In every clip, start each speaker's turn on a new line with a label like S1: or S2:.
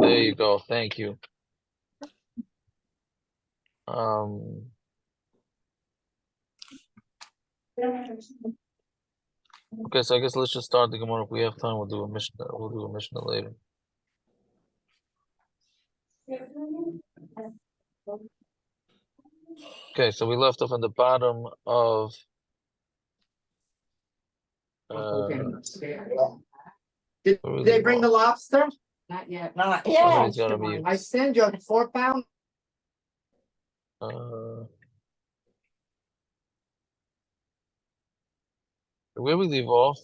S1: There you go. Thank you. Um, okay, so I guess let's just start the Gemara. If we have time, we'll do a Mishnah. We'll do a Mishnah later. Okay, so we left off on the bottom of
S2: Did they bring the lobster?
S3: Not yet.
S2: Not
S1: somebody's
S2: yet.
S1: gotta mute.
S2: I send you a 4-pound.
S1: Where we leave off?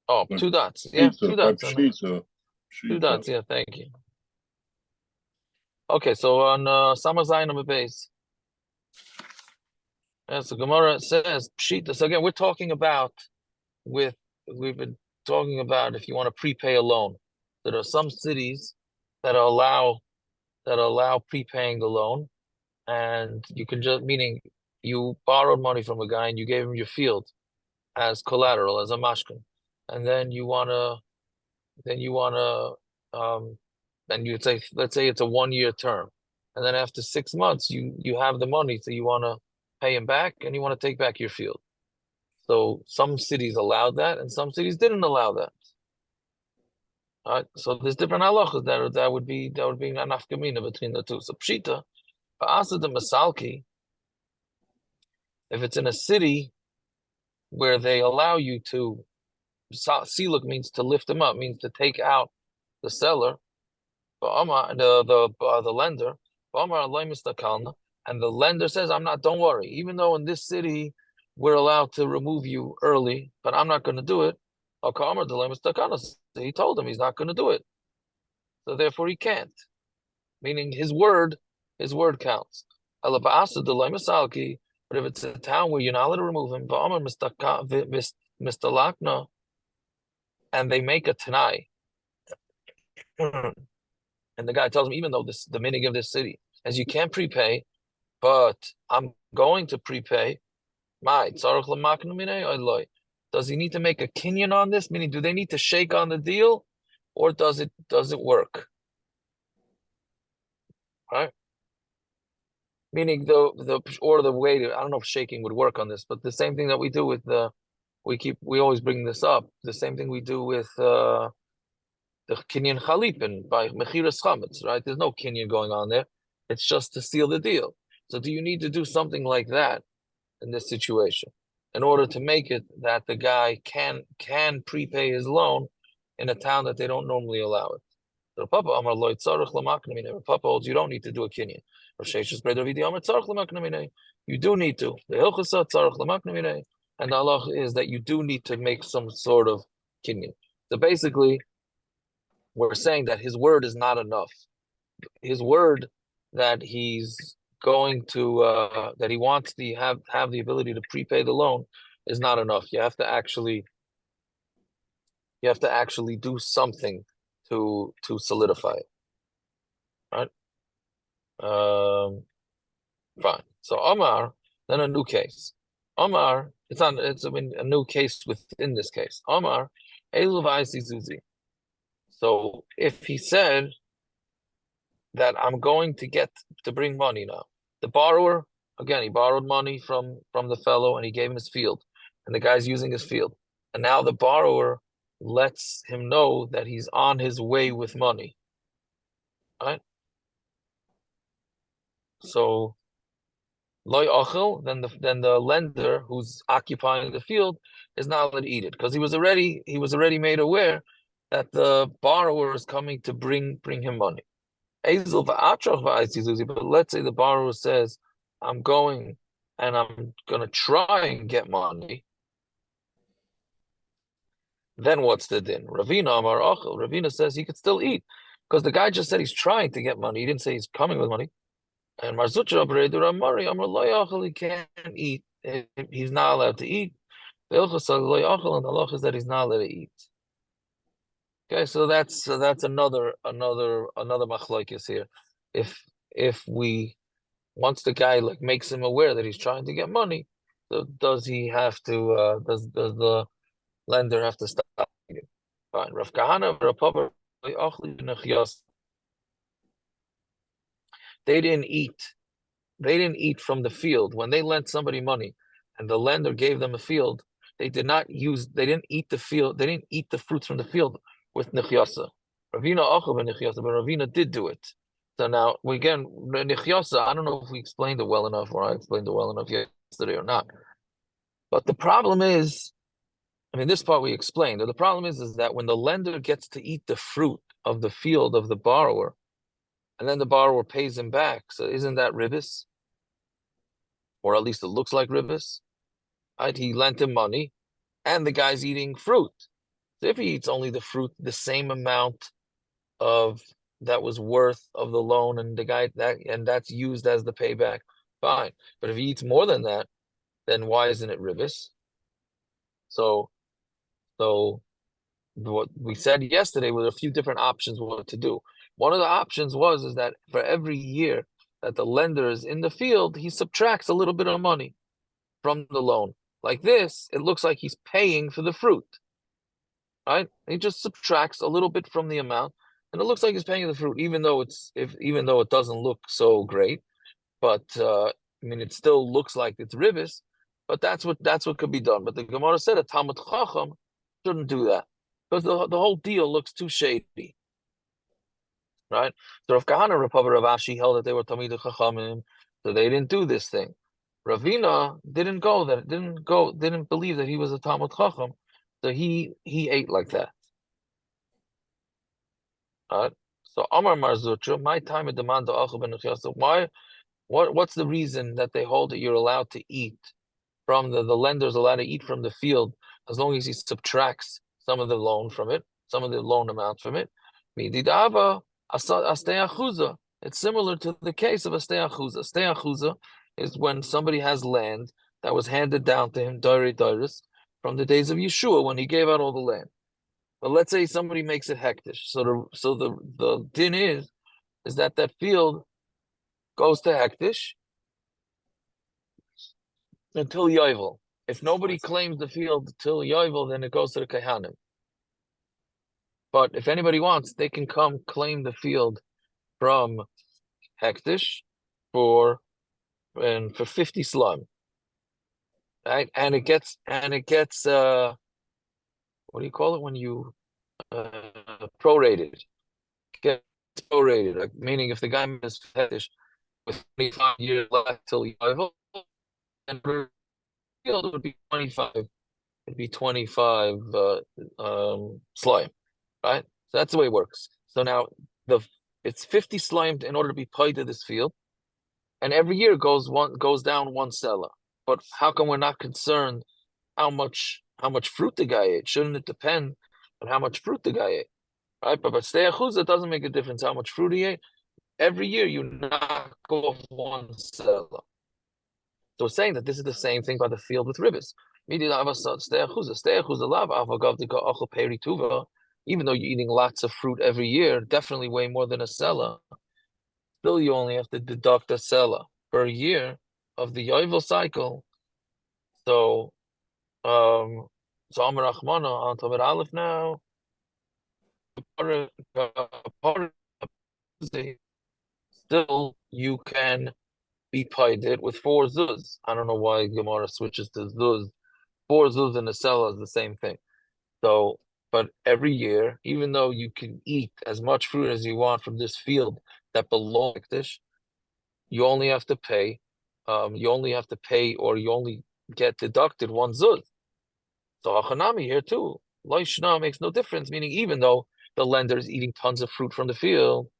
S1: Oh, 2 dots. Yeah, 2 dots. 2 dots. Yeah, thank you. Okay, so on Samar Zayin number base. Yeah, so Gemara says Pshita. So again, we're talking about we've been talking about if you want to prepay a loan. There are some cities that allow prepaying the loan, and you can just meaning you borrowed money from a guy and you gave him your field as collateral, as a mashkin, and then you wanna and you say, let's say it's a 1-year term, and then after 6 months you have the money, so you wanna pay him back and you want to take back your field. So some cities allowed that and some cities didn't allow that. All right, so there's different halachas that would be an nafkamina between the two. So pshita, ba'asa de masalki, if it's in a city where they allow you to, siluk means to lift them up, means to take out the seller, the lender, and the lender says, don't worry, even though in this city we're allowed to remove you early, but I'm not going to do it. He told him he's not going to do it. So therefore he can't. Meaning his word counts. But if it's a town where you're not allowed to remove him, and they make a tanai, and the guy tells him, even though the minig of this city, as you can't prepay, but I'm going to prepay. Does he need to make a kinyan on this? Meaning, do they need to shake on the deal, or does it work? Right? Meaning the way to, I don't know if shaking would work on this, but the same thing that we do with we always bring this up. The same thing we do with the kinyan chalipin by mechiras chametz, right? There's no kinyan going on there. It's just to seal the deal. So do you need to do something like that in this situation in order to make it that the guy can prepay his loan in a town that they don't normally allow it? So Papa Amar Lo Tzarich Lamaknamine. Papa holds you don't need to do a kinyan. You do need to. The Hilchasa Tzarich Lamaknamine, and the halach is that you do need to make some sort of kinyan. So basically, we're saying that his word is not enough. His word that he's going to that he wants to have the ability to prepay the loan is not enough. You have to actually do something to solidify it. Right? Fine. So Omar, then a new case. Omar, it's a new case within this case. Omar, Zuzi. So if he said that I'm going to bring money now, the borrower, again, he borrowed money from the fellow and he gave him his field, and the guy's using his field, and now the borrower lets him know that he's on his way with money. Right? So loy ochel, then the lender who's occupying the field is not allowed to eat it, because he was already made aware that the borrower is coming to bring him money. But let's say the borrower says, I'm going and I'm gonna try and get money. Then what's the din? Ravina Amar Ochel. Ravina says he could still eat, because the guy just said he's trying to get money. He didn't say he's coming with money. And Marzucha Abredur Amari Amar Lo Ochel, he can't eat. He's not allowed to eat. The Ilchas Lo Ochel, and the law is that he's not allowed to eat. Okay, so that's another machlokes here. If once the guy makes him aware that he's trying to get money, so does he have to? Does the lender have to stop? Fine. Rav Kahana, Rav Papa, they didn't eat. They didn't eat from the field. When they lent somebody money and the lender gave them a field, they didn't eat the field, they didn't eat the fruits from the field with Nechyasa. Ravina Achav and Nechyasa, but Ravina did do it. So now, again, Nechyasa, I don't know if we explained it well enough or I explained it well enough yesterday or not. But the problem is, I mean, this part we explained. The problem is that when the lender gets to eat the fruit of the field of the borrower, and then the borrower pays him back, so isn't that ribis? Or at least it looks like ribis, right? He lent him money, and the guy's eating fruit. So if he eats only the fruit, the same amount of that was worth of the loan, and the guy that's used as the payback, fine. But if he eats more than that, then why isn't it ribis? So what we said yesterday was a few different options what to do. One of the options is that for every year that the lender is in the field, he subtracts a little bit of money from the loan. Like this, it looks like he's paying for the fruit, right? He just subtracts a little bit from the amount, and it looks like he's paying the fruit, even though it doesn't look so great. But I mean, it still looks like it's ribis. But that's what could be done. But the Gemara said a Talmud Chacham shouldn't do that because the whole deal looks too shady, right? So Rav Kahana, Rav Papa, Rav Ashi held that they were Talmidei Chachamim, so they didn't do this thing. Ravina didn't believe that he was a Talmud Chacham, so he ate like that. Right? So Amar Marzutra, my time at demand why? What's the reason that they hold that you're allowed to eat from the lender's allowed to eat from the field as long as he subtracts some of the loan from it, some of the loan amount from it? Mididava asteachuza. It's similar to the case of asteachuza. Asteachuza is when somebody has land that was handed down to him, Doris, from the days of Yeshua when he gave out all the land. But let's say somebody makes it hektish. So the din is that field goes to hektish until Yovel. If nobody claims the field till Yovel, then it goes to the Kehanim. But if anybody wants, they can come claim the field from hektish for 50 slime. Right? And it gets what do you call it when you prorated? It gets prorated, like, meaning if the guy is hektish with 25 years left till Yovel, and the field would be 25. It'd be 25 slime, right? So that's the way it works. So now it's 50 slimed in order to be paid to this field, and every year goes down one seller. But how come we're not concerned how much fruit the guy ate? Shouldn't it depend on how much fruit the guy ate, right? But stay achuz, it doesn't make a difference how much fruit he ate. Every year you knock off one seller. So saying that this is the same thing by the field with rivers. Even though you're eating lots of fruit every year, definitely way more than a seller, still you only have to deduct a seller per year of the Yovel cycle. So Amar Rachmana on Tamid Aleph now. Still you can be paid it with 4 zuz. I don't know why Gemara switches to zuz. 4 zuz in a seller is the same thing. So, but every year, even though you can eat as much fruit as you want from this field that belongs to this, you only have to pay, or you only get deducted 1 zuz. So Hachanami here too. Loishna makes no difference, meaning even though the lender is eating tons of fruit from the field,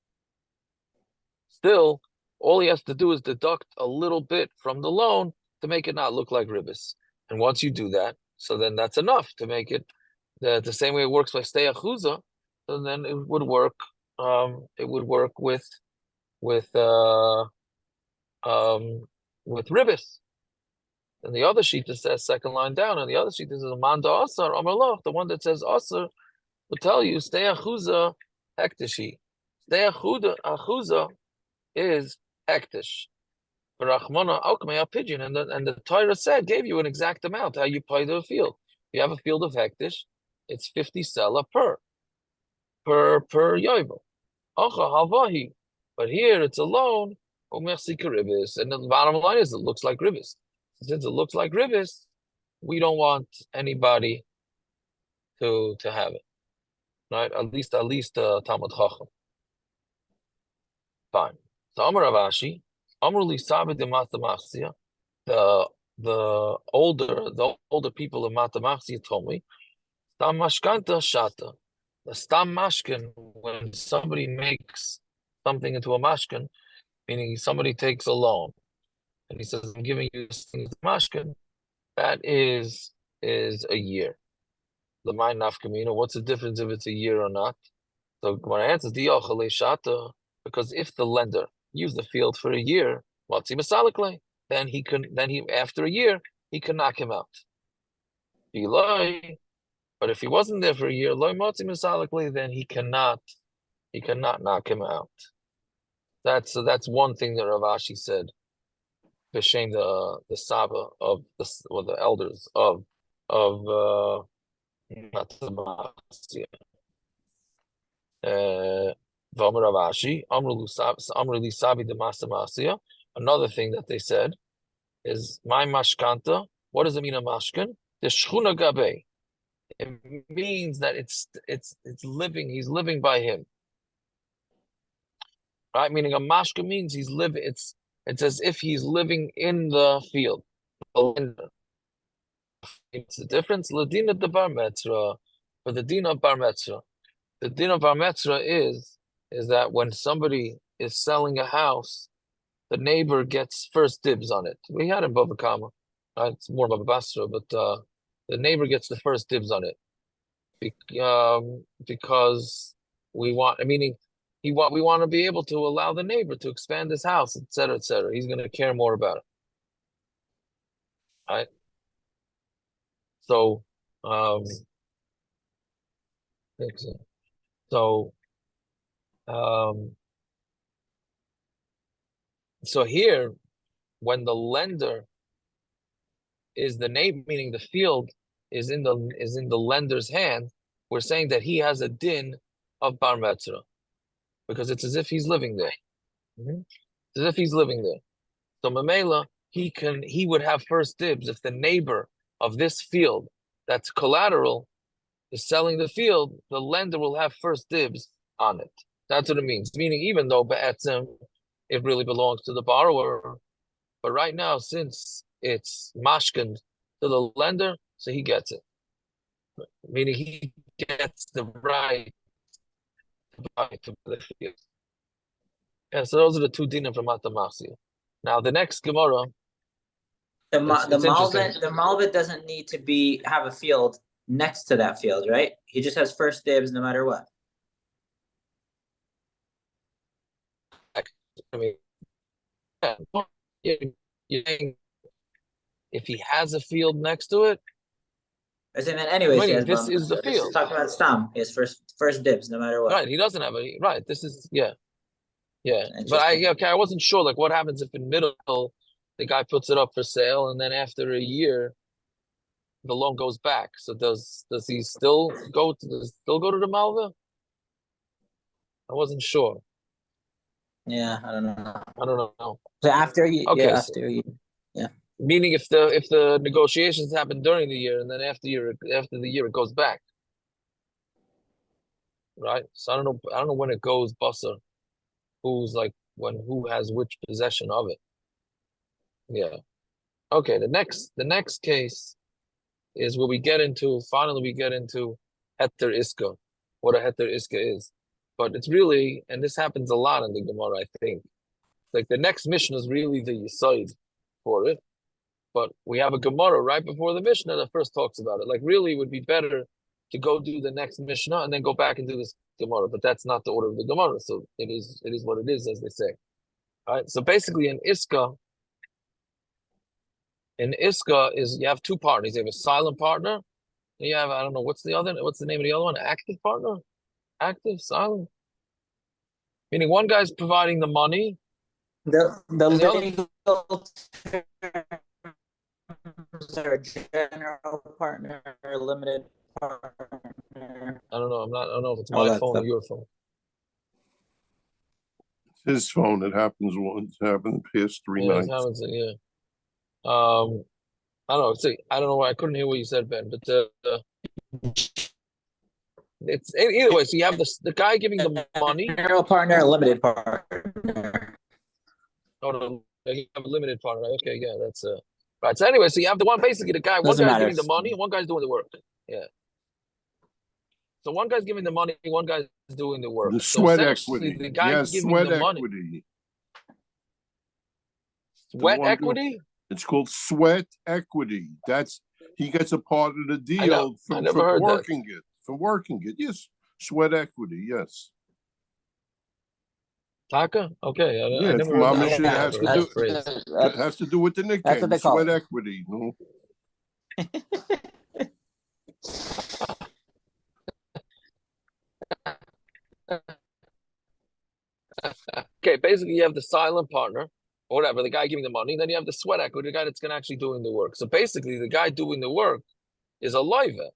S1: still, all he has to do is deduct a little bit from the loan to make it not look like ribis. And once you do that, so then that's enough to make it the same way it works by stay achuza. So then it would work. It would work with ribis. And the other sheet that says second line down, and the other sheet that says manda asar amarloch. The one that says asar will tell you stay achuza hektishi. Stay achuza is hektish. Rachmana alkmei pigeon, and the Torah gave you an exact amount how you pay the field. If you have a field of hektish, it's 50 sela per. per yovel. Acha halvahi. But here it's alone. Umersi karibis. And the bottom line is it looks like ribis. Since it looks like ribis, we don't want anybody to have it. Right? At least Talmud Chacham. Fine. So Amar Ravashi, Amar li Sabit de Matamachsia, the older people of Matamachsia told me, Stam Mashkanta Shata. The Stam Mashkin, when somebody makes something into a mashkin, meaning somebody takes a loan, and he says, I'm giving you this thing as a mashkin, that is a year. The mind nafkamina, what's the difference if it's a year or not? So when I answer shata, because if the lender used the field for a year, then he after a year he can knock him out. But if he wasn't there for a year, then he cannot knock him out. That's one thing that Ravashi said. B'shem the Saba of the elders of Matamasia. Another thing that they said is my mashkanta. What does it mean a mashkan? The shchuna gabe. It means that it's living. He's living by him, right? Meaning a mashka means he's living. It's as if he's living in the field. It's the difference. Ladina de bar metzra, for the din of bar metzra. The din of bar metzra is that when somebody is selling a house, the neighbor gets first dibs on it. We had in Bava Kama, right? It's more Bava Basra, but the neighbor gets the first dibs on it because we want, meaning we want to be able to allow the neighbor to expand his house, etc., etc. He's going to care more about it, right? So, so, so here, when the lender is the neighbor, meaning the field is in the lender's hand, we're saying that he has a din of bar metzra because it's as if he's living there. It's as if he's living there. So Mamela, he would have first dibs if the neighbor of this field that's collateral is selling the field, the lender will have first dibs on it. That's what it means. Meaning, even though be'etzem, it really belongs to the borrower, but right now, since it's mashkin to the lender, so he gets it. Meaning he gets the right to buy the field. Yeah, so those are the two dinim from Matamasi. Now the next Gemara,
S3: The
S1: it's interesting.
S3: Malvit doesn't need to have a field next to that field, right? He just has first dibs no matter what.
S1: I mean, if he has a field next to it,
S3: I said, man, anyways,
S1: this is the field.
S3: Talking about Stam. He has first dibs no matter what.
S1: Right, he doesn't have any. Right, this is yeah. But I wasn't sure. Like, what happens if in middle the guy puts it up for sale, and then after a year, the loan goes back? So does he still go to the Malva? I wasn't sure.
S3: Yeah, I don't know.
S1: I don't know.
S3: So after you,
S1: okay,
S3: yeah.
S1: Meaning if the negotiations happen during the year, and then after the year it goes back, right? So I don't know when it goes busser, who has which possession of it. Yeah. Okay. The next case is where we get into heter iska, what a heter iska is. But it's really, and this happens a lot in the Gemara, I think. Like the next Mishnah is really the Yesod for it. But we have a Gemara right before the Mishnah that first talks about it. Like really it would be better to go do the next Mishnah and then go back and do this Gemara. But that's not the order of the Gemara. So it is what it is, as they say. All right. So basically in Iska is you have two partners. You have a silent partner. And you have, I don't know, what's the name of the other one? Active partner? Active, silent? Meaning one guy's providing the money.
S3: The legal terms are general partner, limited partner.
S1: I don't know. I don't know if it's
S3: All
S1: my
S3: that
S1: phone or
S3: stuff.
S1: your phone.
S4: His phone, it happens once, it happened the past three
S1: Yeah,
S4: nights.
S1: it's Hamilton, yeah. I don't know. See, I don't know why I couldn't hear what you said, Ben, but it's either way. So you have the guy giving the money.
S3: General partner, limited partner.
S1: Oh, no, you have a limited partner. Right? Okay, yeah, that's right. So anyway, so you have the one basically the guy. One
S3: Doesn't
S1: guy's
S3: matter.
S1: giving the money, and one guy's doing the work. Yeah. So one guy's giving the money, one guy's doing the work.
S4: The
S1: So
S4: sweat
S1: essentially,
S4: equity.
S1: the guy
S4: Yes,
S1: giving
S4: sweat
S1: the money,
S4: equity.
S1: sweat
S4: one
S1: equity.
S4: It's called sweat equity. He gets a part of the deal
S1: I
S4: from
S1: never heard that.
S4: working it. From working it. Yes. Sweat equity, yes.
S1: Taka? Okay,
S4: Yeah,
S1: I
S4: it's
S1: never heard that. I
S4: mamish,
S1: don't
S4: it
S1: think I've
S4: has to
S1: heard
S4: do
S1: that phrase.
S4: it has to do with the
S3: That's
S4: nickname,
S3: what they call
S4: sweat
S3: it.
S4: equity. No?
S1: Okay, basically you have the silent partner, or whatever, the guy giving the money, then you have the sweat equity, the guy that's gonna actually doing the work. So basically the guy doing the work is a loiva,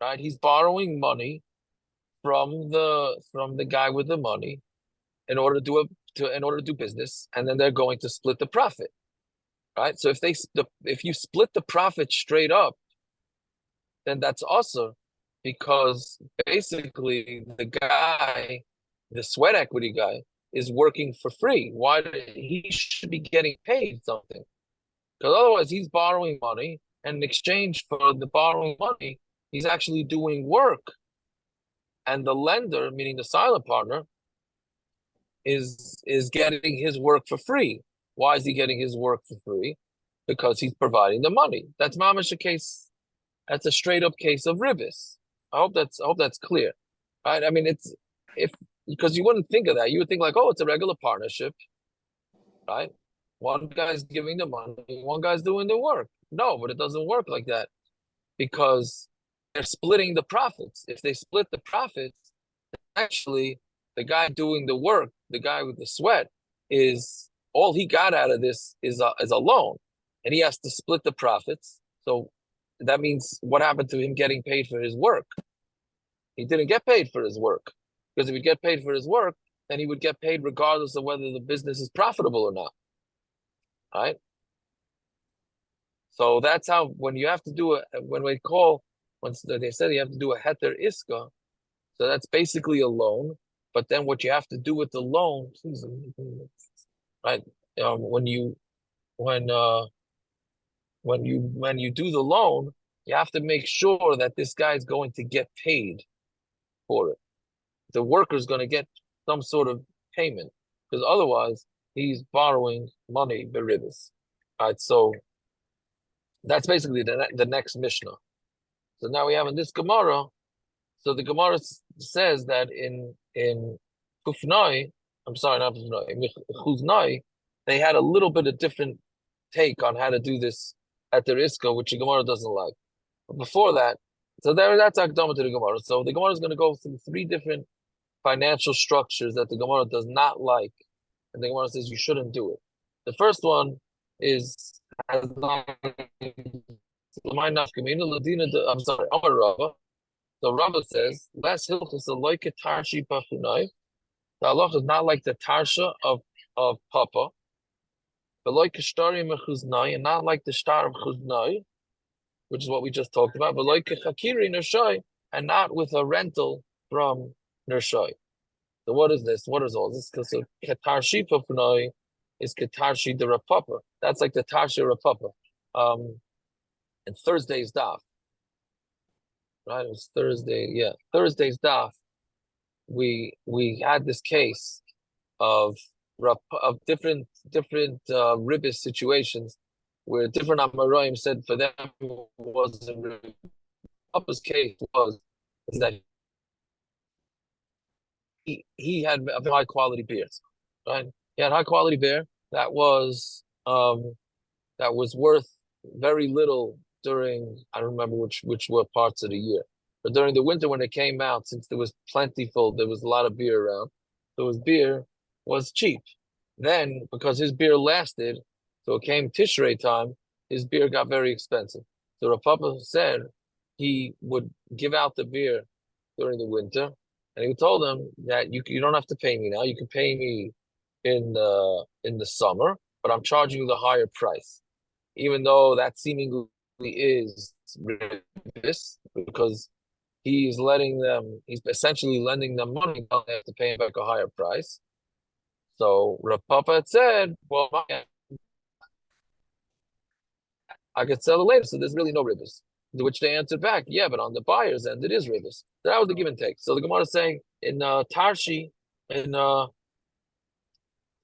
S1: right? He's borrowing money from the guy with the money in order to do business, and then they're going to split the profit, right? So if you split the profit straight up, then that's also because basically the sweat equity guy, is working for free. Why he should be getting paid something? Because otherwise he's borrowing money, and in exchange for the borrowing money, he's actually doing work. And the lender, meaning the silent partner, is getting his work for free. Why is he getting his work for free? Because he's providing the money. That's mamish a case. That's a straight up case of ribis. I hope that's clear, right? I mean, because you wouldn't think of that. You would think like, oh, it's a regular partnership, right? One guy's giving the money, one guy's doing the work. No, but it doesn't work like that because they're splitting the profits. If they split the profits, actually the guy doing the work, the guy with the sweat, is all he got out of this is a loan, and he has to split the profits. So that means what happened to him getting paid for his work? He didn't get paid for his work, because if he get paid for his work, then he would get paid regardless of whether the business is profitable or not, right? So that's how when they said you have to do a heter iska, so that's basically a loan. But then what you have to do with the loan, please, right? When you do the loan, you have to make sure that this guy is going to get paid for it. The worker's going to get some sort of payment, because otherwise he's borrowing money beribis. All right, so that's basically the next Mishnah. So now we have in this Gemara. So the Gemara says that in Kufnai, I'm sorry, not Kufnai, in Chuznai, they had a little bit of different take on how to do this at the Iska, which the Gemara doesn't like. But before that, so that's Akdama to the Gemara. So the Gemara is going to go through three different financial structures that the Gemara does not like, and the Gemara says you shouldn't do it. The first one is I'm sorry, Amar Rava. So Rava says, less hilchus like a tarshi pachunai. The halach is not like the tarsha of papa. But like a shtari mechuznai, and not like the star of chuznai, which is what we just talked about. But like a chakiri nershai, and not with a rental from nershai. So what is this? What is all this? Because ketarshi pachunai is ketarshi de rapapa. That's like the tarsha rapapa. And Thursday's daf. Right, it was Thursday. Yeah, Thursday's daf. We had this case of different ribis situations where different Amoraim said for them wasn't really. Papa's case was that he had a high quality beers, right? He had high quality beer that was worth very little during, I don't remember which were parts of the year, but during the winter when it came out, since there was plentiful, there was a lot of beer around, so his beer was cheap. Then because his beer lasted, so it came Tishrei time, his beer got very expensive. So Rav Papa said he would give out the beer during the winter, and he told them that you don't have to pay me now. You can pay me in the summer, but I'm charging you the higher price, even though that seemingly is ridiculous because he's essentially lending them money. Now they have to pay him back a higher price. So Rav Papa had said, well, I could sell it later, so there's really no ribbis. To which they answered back, yeah, but on the buyer's end, it is ribbis. So that was the give and take. So the Gemara is saying in Tarshi, the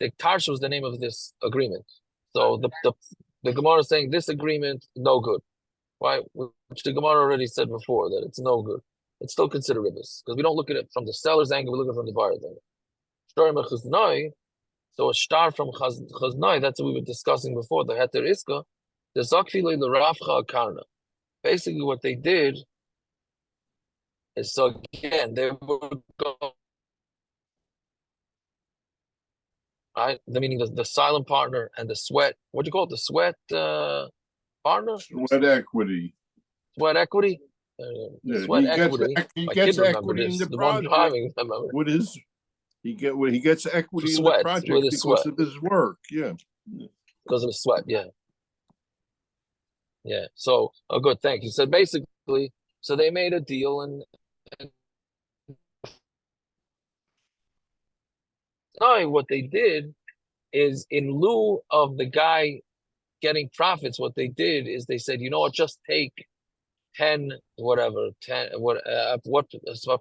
S1: Tarshi was the name of this agreement. So the Gemara is saying this agreement, no good. Why? Which the Gemara already said before that it's no good. It's still considered ribbis because we don't look at it from the seller's angle, we look at it from the buyer's angle. So a star from chaznai, that's what we were discussing before, the heter iska, the zakfile the rafcha karna. Basically, what they did is, so again, they were going, right? The meaning the silent partner and the sweat. What do you call it? The sweat partner?
S4: Sweat equity.
S1: Sweat equity.
S4: Yeah,
S1: Sweat
S4: he gets
S1: equity.
S4: he
S1: My
S4: gets
S1: kid remembered
S4: equity in
S1: this.
S4: the
S1: The one
S4: project.
S1: driving remember.
S4: What is he gets equity in the
S1: Sweat,
S4: project
S1: with his
S4: because
S1: sweat.
S4: of his work. Yeah.
S1: Because of his sweat. Yeah. Yeah. So, oh, good. Thank you. So basically, so they made a deal, and no, what they did is, in lieu of the guy getting profits, what they did is they said, you know what, just take 10 whatever 10 what a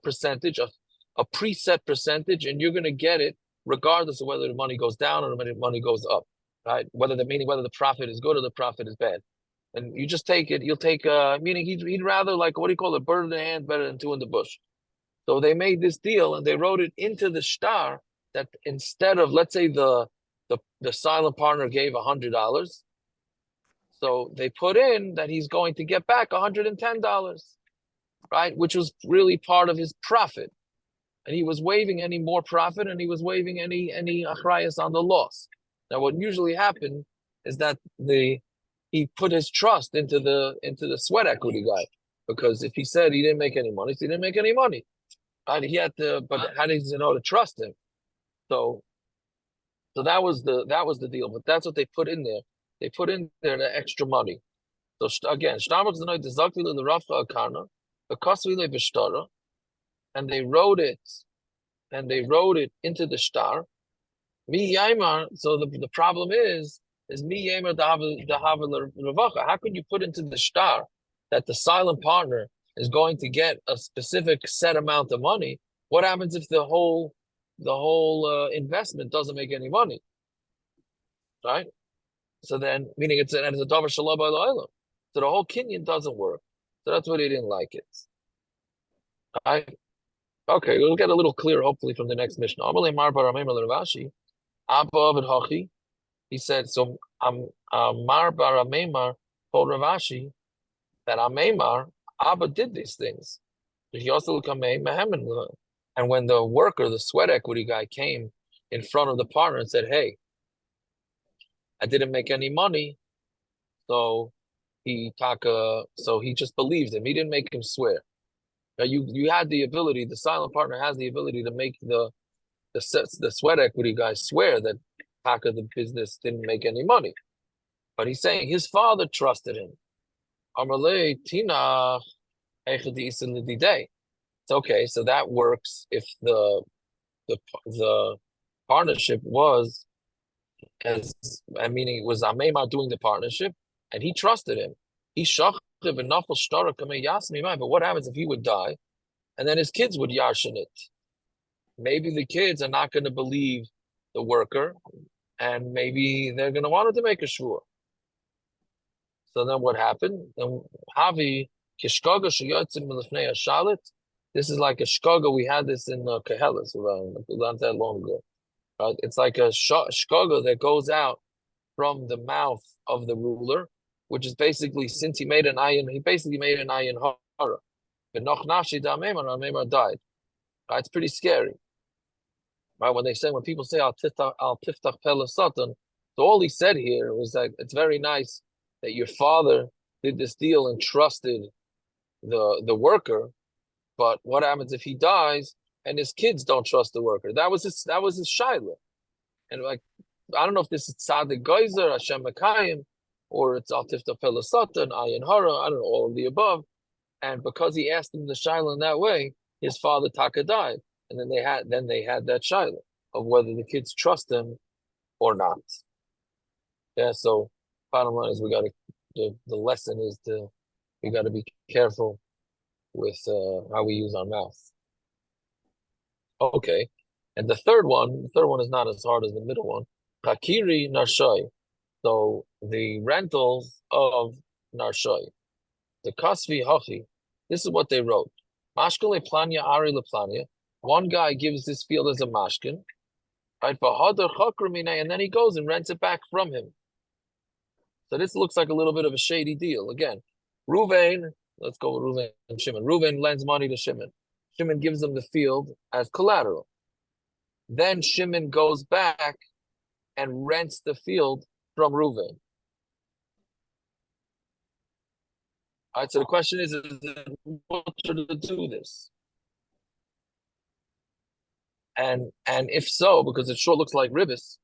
S1: percentage of a preset percentage, and you're going to get it regardless of whether the money goes down or the money goes up, right? Whether the profit is good or the profit is bad, and you just take it. You'll take meaning he'd rather, like, what do you call it, bird in the hand better than two in the bush. So they made this deal and they wrote it into the star that instead of, let's say, the silent partner gave $100, so they put in that he's going to get back $110, right? Which was really part of his profit. And he was waiving any more profit, and he was waiving any achrayas on the loss. Now, what usually happened is that he put his trust into the sweat equity guy, because if he said he didn't make any money, he didn't make any money. Right? He had to, but how does he know to trust him? So that was the deal. But that's what they put in there. They put in there the extra money. So again, and they wrote it into the star. Mi Yaimar. So the problem is Mi Yaimar Ravacha. How could you put into the star that the silent partner is going to get a specific set amount of money? What happens if the whole investment doesn't make any money? Right? So then, meaning it's a davar shalom b'ayla. So the whole kinyan doesn't work. So that's why they didn't like it. Right? Okay, we'll get a little clearer, hopefully, from the next Mishnah. He said, so Mar bar Amemar told Ravashi that Amemar, Abba did these things. He also and when the worker, the sweat equity guy, came in front of the partner and said, hey, I didn't make any money, so he just believed him. He didn't make him swear. Now you had the ability, the silent partner has the ability to make the sweat equity guy swear that Taka, the business, didn't make any money. But he's saying his father trusted him. Amarle Tina It's okay, so that works if the partnership was, meaning it was Amemar doing the partnership, and he trusted him. He but what happens if he would die, and then his kids would yarshin it? Maybe the kids are not going to believe the worker, and maybe they're going to want him to make a shvur. So then what happened? Then Havi kishkaga sheyotzim milifnei hashalit. This is like a shkaga. We had this in Kehelas not that long ago. Right? It's like a shkaga that goes out from the mouth of the ruler, which is basically, since he basically made an ayin hara. But noch nafshi da Amemar died. Right? It's pretty scary. Right? When people say al tiftach pele satan, so all he said here was that it's very nice that your father did this deal and trusted the worker, But what happens if he dies and his kids don't trust the worker? That was his shaila. And like, I don't know if this is Tzadik Geyser, Hashem Mekayim, or it's Atifta Pelasata and Ayin Hara, I don't know, all of the above. And because he asked him the shaila in that way, his father Taka died. And then they had that shaila of whether the kids trust him or not. Yeah, so bottom line is the lesson is we gotta be careful with how we use our mouth. Okay. And the third one is not as hard as the middle one. Hakiri Narshai. So the rentals of Narshai. The Kasvi Hachi. This is what they wrote. Mashkele Planya Ari Leplanya. One guy gives this field as a mashkin, right? And then he goes and rents it back from him. So this looks like a little bit of a shady deal. Again, Ruvain, let's go with Ruvain and Shimon. Ruvain lends money to Shimon. Shimon gives him the field as collateral. Then Shimon goes back and rents the field from Ruvain. All right, so the question is it mutter to do this? And if so, because it sure looks like ribbis,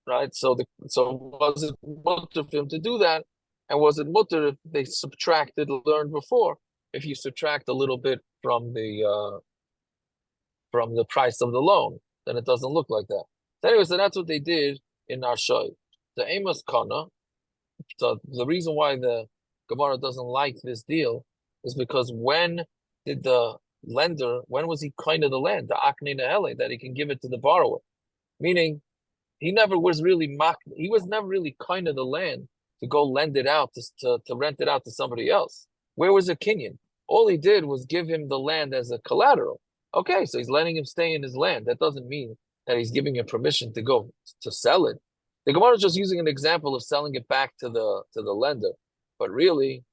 S1: right? So was it mutter for him to do that? And was it mutter if they learned before, if you subtract a little bit from the price of the loan, then it doesn't look like that. So anyway, so that's what they did in Narshai. The Amos Kana. So the reason why the Gemara doesn't like this deal is because when was he kind of the land, the Akne Nehele, that he can give it to the borrower? Meaning, he was never really kind of the land to go lend it out to rent it out to somebody else. Where was a Kenyan? All he did was give him the land as a collateral. Okay, so he's letting him stay in his land. That doesn't mean that he's giving him permission to go to sell it. The Gemara is just using an example of selling it back to the lender. But really,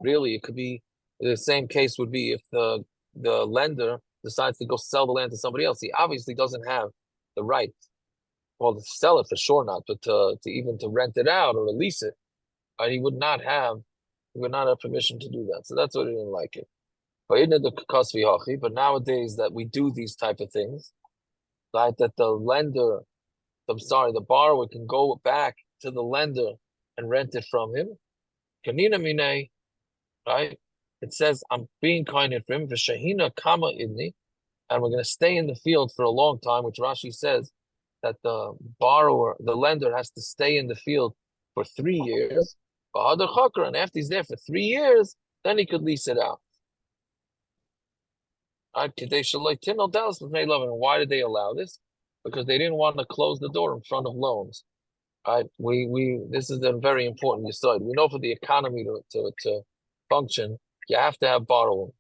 S1: it could be the same case would be if the lender decides to go sell the land to somebody else. He obviously doesn't have the right, well, to sell it for sure not, but to even to rent it out or to lease it. Right? He would not have permission to do that. So that's why he didn't like it. But nowadays that we do these type of things, right? That the borrower can go back to the lender and rent it from him. Kanina mine, right? It says, I'm being kind for him, V'shahina kama idni, and we're going to stay in the field for a long time, which Rashi says that the lender has to stay in the field for 3 years. And after he's there for 3 years, then he could lease it out. And why did they allow this? Because they didn't want to close the door in front of loans. Right? This is a very important aside. We know for the economy to function, you have to have borrowing.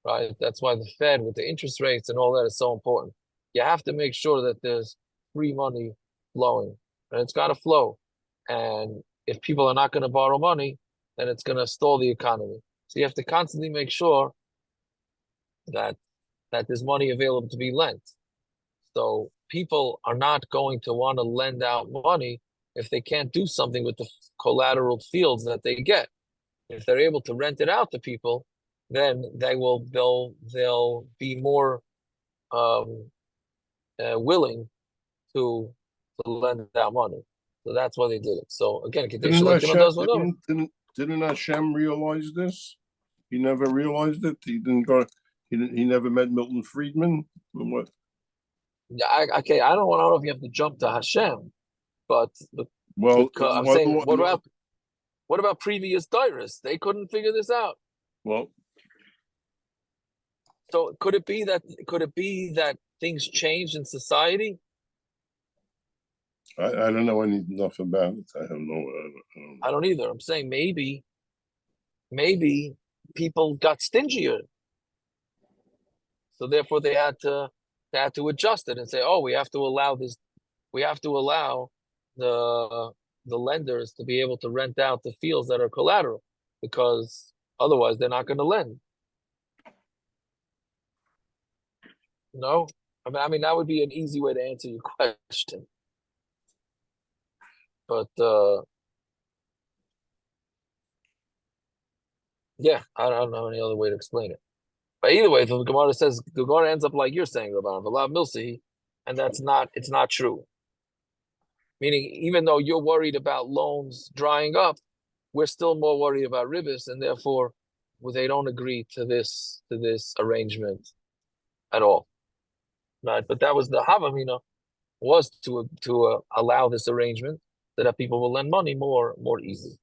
S1: Right? That's why the Fed with the interest rates and all that is so important. You have to make sure that there's free money flowing. And it's got to flow. And if people are not going to borrow money, then it's going to stall the economy. So you have to constantly make sure that there's money available to be lent. So people are not going to want to lend out money if they can't do something with the collateral fields that they get. If they're able to rent it out to people, then they'll be more willing to lend out money. So that's why they did it. So again,
S4: didn't Hashem realize this? He never realized it. He never met Milton Friedman. What?
S1: I don't know if you have to jump to Hashem, but I'm saying, what about previous Dairis? They couldn't figure this out.
S4: Well,
S1: so could it be that things changed in society?
S4: I don't know enough about it.
S1: I don't either. I'm saying maybe people got stingier, so therefore they had to adjust it and say, oh, we have to allow the lenders to be able to rent out the fields that are collateral, because otherwise they're not going to lend. No, I mean that would be an easy way to answer your question, but Yeah, I don't know any other way to explain it. But either way, the Gemara says the Gemara ends up like you're saying, Rabban, V'lav milsi, and it's not true. Meaning, even though you're worried about loans drying up, we're still more worried about ribis, and therefore, they don't agree to this arrangement at all, right? But that was the Havamina, was to allow this arrangement so that people will lend money more easily.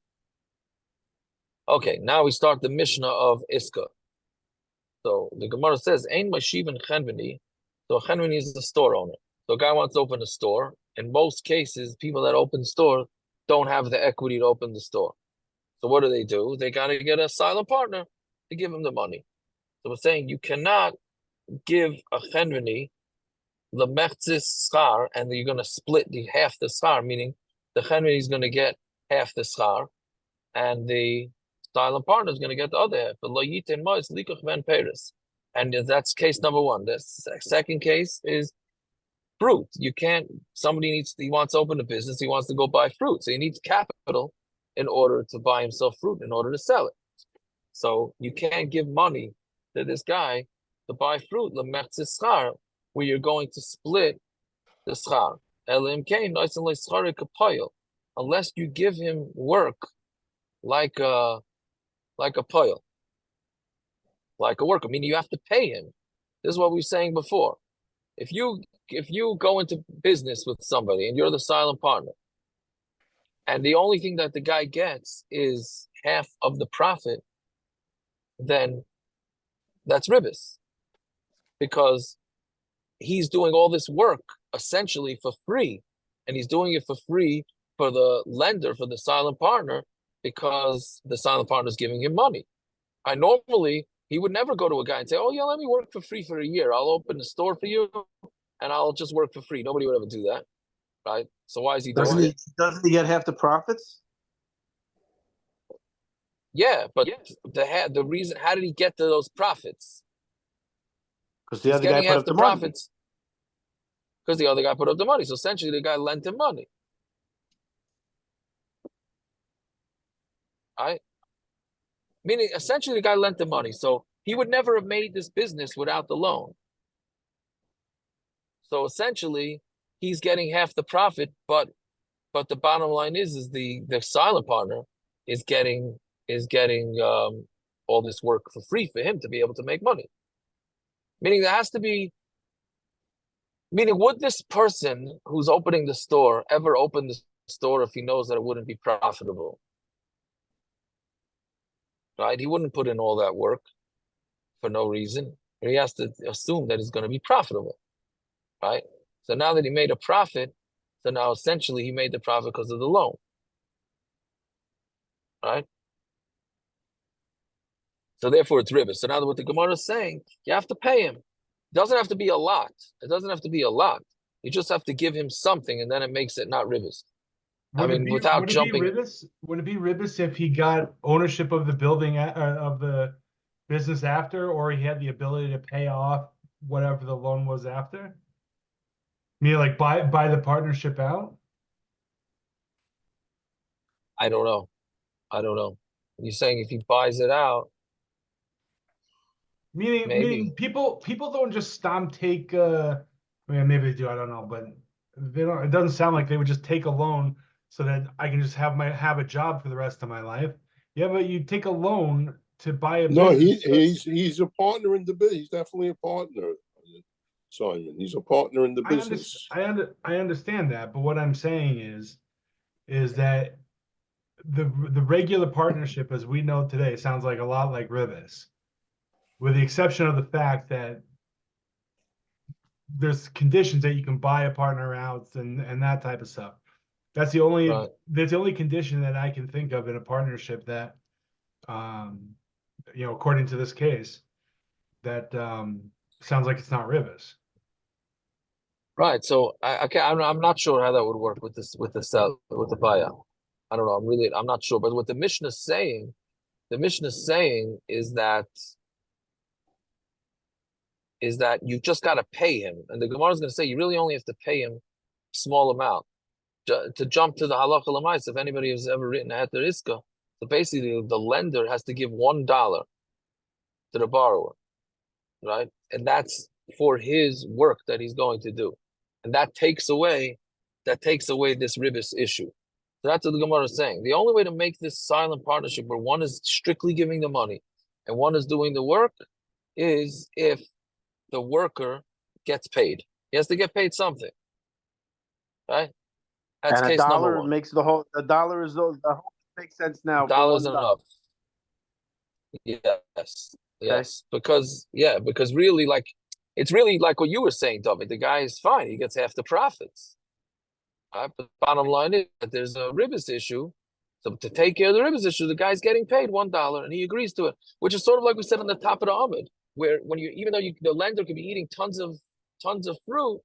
S1: Okay, now we start the Mishnah of Iska. So the Gemara says, "Ein mashivan chenveni." So a chenveni is the store owner. So a guy wants to open a store. In most cases, people that open store don't have the equity to open the store. So what do? They got to get a silent partner to give him the money. So we're saying you cannot give a chenveni the mechzis schar, and you're going to split half the schar, meaning the chenveni is going to get half the schar, and the silent partner is going to get the other half. And that's case number one. The second case is fruit. You can't, he wants to open a business, he wants to go buy fruit. So he needs capital in order to buy himself fruit, in order to sell it. So you can't give money to this guy to buy fruit, where you're going to split the schar. Unless you give him work like a poil, like a worker, meaning you have to pay him. This is what we were saying before. If you go into business with somebody and you're the silent partner, and the only thing that the guy gets is half of the profit, then that's ribis, because he's doing all this work essentially for free, and he's doing it for free for the lender, for the silent partner, because the silent partner is giving him money. Normally he would never go to a guy and say, "Oh yeah, let me work for free for a year. I'll open a store for you, and I'll just work for free." Nobody would ever do that, right? So why is he doing it?
S5: Doesn't he get half the profits?
S1: Yeah, but the reason, how did he get to those profits?
S5: Because the other guy put up the money.
S1: Profits because the other guy put up the money. So essentially, the guy lent him money, right? Meaning, essentially, the guy lent the money. So he would never have made this business without the loan. So essentially, he's getting half the profit, but the bottom line is the silent partner is getting all this work for free for him to be able to make money. Meaning there has to be. Meaning, would this person who's opening the store ever open the store if he knows that it wouldn't be profitable? Right? He wouldn't put in all that work for no reason. He has to assume that it's going to be profitable, right? So now that he made a profit, so now essentially he made the profit because of the loan, right? So therefore it's ribis. So now what the Gemara is saying, you have to pay him. It doesn't have to be a lot. It doesn't have to be a lot. You just have to give him something, and then it makes it not ribis. Without jumping.
S6: Would it be ribis if he got ownership of the building of the business after, or he had the ability to pay off whatever the loan was after? I mean, like buy the partnership out?
S1: I don't know. You're saying if he buys it out,
S6: meaning people don't just take maybe they do, I don't know, but they don't. It doesn't sound like they would just take a loan so that I can just have a job for the rest of my life. Yeah, but you take a loan to buy a business.
S4: No, he's a partner in the business. He's definitely a partner, Simon. He's a partner in the business.
S6: I understand that, but what I'm saying is that the regular partnership as we know today sounds like a lot like ribis, with the exception of the fact that there's conditions that you can buy a partner out and that type of stuff. That's the only condition that I can think of in a partnership that, according to this case, that sounds like it's not ribis.
S1: right? So I'm not sure how that would work with the buyout. I don't know. I'm not sure. But what the Mishnah is saying, is that you just got to pay him, and the Gemara is going to say you really only have to pay him a small amount. To jump to the halacha l'maisa, if anybody has ever written a heter iska, so So basically, the lender has to give $1 to the borrower, right? And that's for his work that he's going to do, and that takes away this ribis issue. So that's what the Gemara is saying. The only way to make this silent partnership where one is strictly giving the money and one is doing the work is if the worker gets paid. He has to get paid something, right? That's
S5: And a
S1: case number
S5: dollar
S1: one.
S5: makes the whole. A dollar is the whole makes sense now. for
S1: $1
S5: $1.
S1: enough. Yes, because really, like, it's really like what you were saying, David. The guy is fine; he gets half the profits. Right? But bottom line is that there's a ribis issue. So to take care of the ribis issue, the guy's getting paid $1, and he agrees to it, which is sort of like we said on the top of the Amud, where when you, even though the lender could be eating tons of fruit,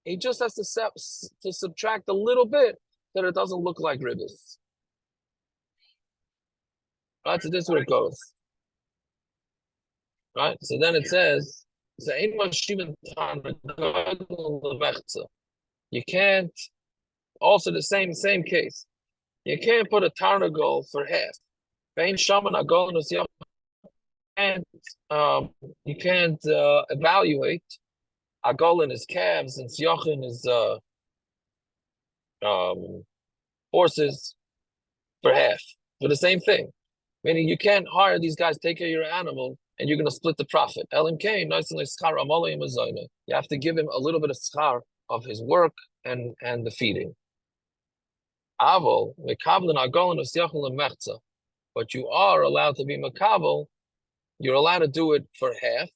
S1: he just has to subtract a little bit that it doesn't look like ribis. Right, so this is where it goes. Right, so then it says, you can't, also the same case, you can't put a tarnagol for half. You can't evaluate agol in his calves and sioch in his horses for half, for the same thing. Meaning you can't hire these guys, take care of your animal, and you're going to split the profit. You have to give him a little bit of schar of his work and the feeding. But you are allowed to be makabel. You're allowed to do it for half,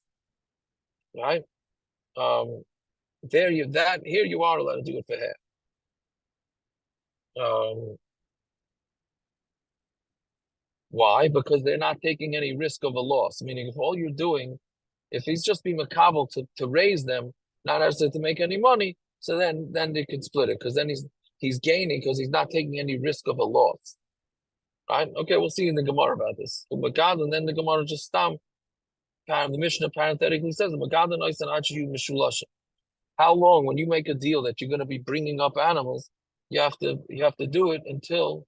S1: right? Here you are allowed to do it for half. Why? Because they're not taking any risk of a loss. Meaning, if all you're doing, if he's just being makabel to raise them, not necessarily to make any money, so then they could split it, because then he's gaining because he's not taking any risk of a loss. Right? Okay, we'll see in the Gemara about this. And then the Gemara just the Mishnah parenthetically says, how long, when you make a deal that you're going to be bringing up animals, you have to do it until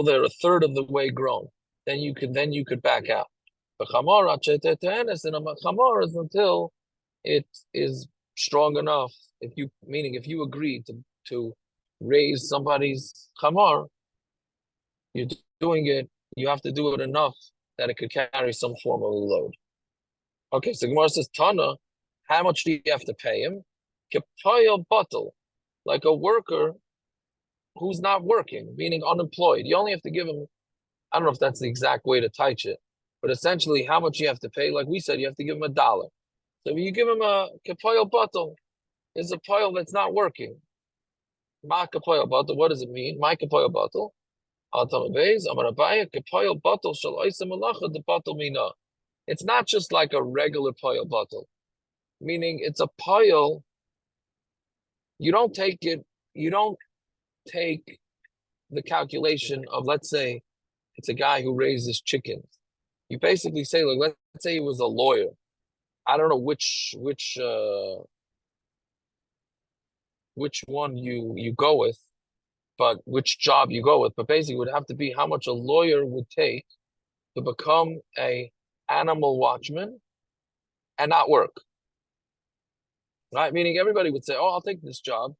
S1: they're a third of the way grown. Then you could back out. The chamor is until it is strong enough. If you agree to raise somebody's chamor, you're doing it. You have to do it enough that it could carry some form of a load. Okay, so Gemara says, Tana, how much do you have to pay him? Kepayel bottle, like a worker who's not working, meaning unemployed. You only have to give him, I don't know if that's the exact way to teach it, but essentially how much you have to pay, like we said, you have to give him $1. So if you give him a kepayel bottle, is a pile that's not working. Ma kepayel bottle, what does it mean? My kepayel bottle. It's not just like a regular pile bottle, meaning it's a pile. You don't take the calculation of, let's say, it's a guy who raises chickens. You basically say, like, let's say he was a lawyer. I don't know which one you go with, but which job you go with. But basically, it would have to be how much a lawyer would take to become a animal watchman and not work. Right? Meaning everybody would say, oh, I'll take this job,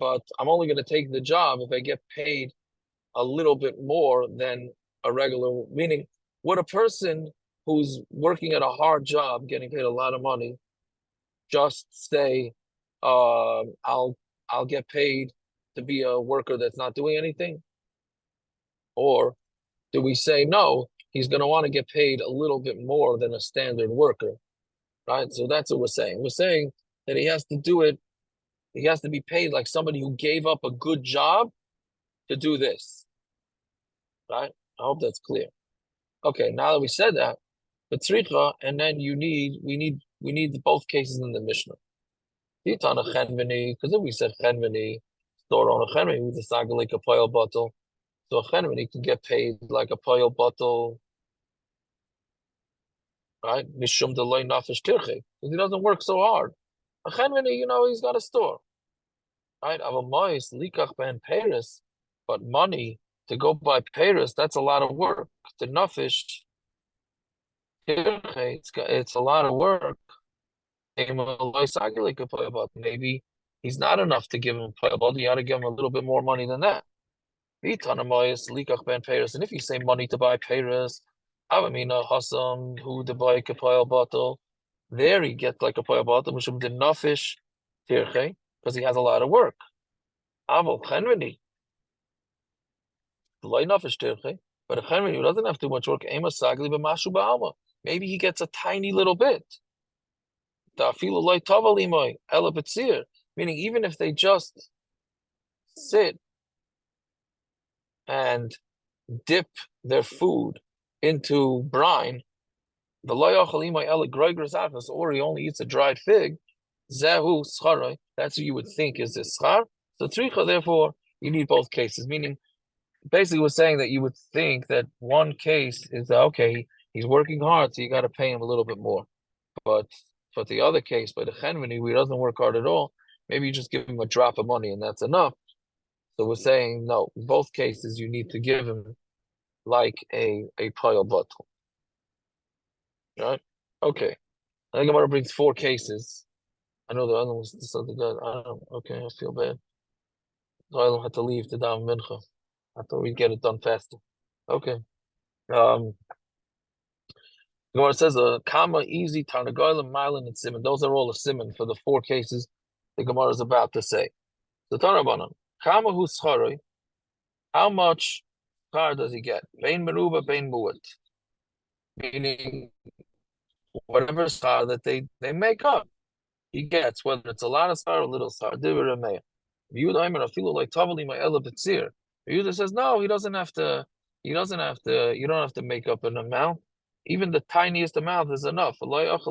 S1: but I'm only going to take the job if I get paid a little bit more than a regular. Meaning, would a person who's working at a hard job, getting paid a lot of money, just say, I'll get paid to be a worker that's not doing anything? Or do we say, no, he's going to want to get paid a little bit more than a standard worker, right? So that's what we're saying. We're saying that he has to do it. He has to be paid like somebody who gave up a good job to do this, right? I hope that's clear. Okay, now that we said that, but tzricha, and then we need both cases in the Mishnah. Because if we said chenveni, store on a chenveni with a saga like a pile bottle, so a chenveni can get paid like a pile bottle, right? Mishum deloy nafesh tirche, because he doesn't work so hard. A chenveni, he's got a store. right? Avamois likach ben Paris, but money to go buy Paris, that's a lot of work. The nufish, it's a lot of work. Maybe he's not enough to give him payable. You got to give him a little bit more money than that. And if you say money to buy Paris, Hassan who to buy kapayal bottle, there he gets like a payal bottle, which the nufish tirche, because he has a lot of work. Aval chenveni, loy nufish tirche, but a chenveni who doesn't have too much work, ema sagli b'mashu ba'alma. Maybe he gets a tiny little bit. Meaning even if they just sit and dip their food into brine, or he only eats a dried fig, that's what you would think is the schar. So tricha, therefore, you need both cases. Meaning, basically, we're saying that you would think that one case is okay, he's working hard, so you got to pay him a little bit more. But the other case, by the chenveni, who he doesn't work hard at all, maybe you just give him a drop of money and that's enough. So we're saying no. In both cases, you need to give him like a pile bottle. Right? Okay. I think Gemara brings 4 cases. I know the other one's this other guy. I don't know. Okay, I feel bad. So I don't have to leave to daven mincha. I thought we'd get it done faster. Okay. Gemara says a kama, easy, tarnagoyim, milin, and simon. Those are all a simon for the 4 cases the Gemara is about to say. The Tanabanan, kama hu scharoi, how much car does he get? Bein meruba, bein muat. Meaning, whatever star that they make up, he gets, whether it's a lot of star or a little star. Yehuda says, no, he doesn't have to, you don't have to make up an amount. Even the tiniest amount is enough. That's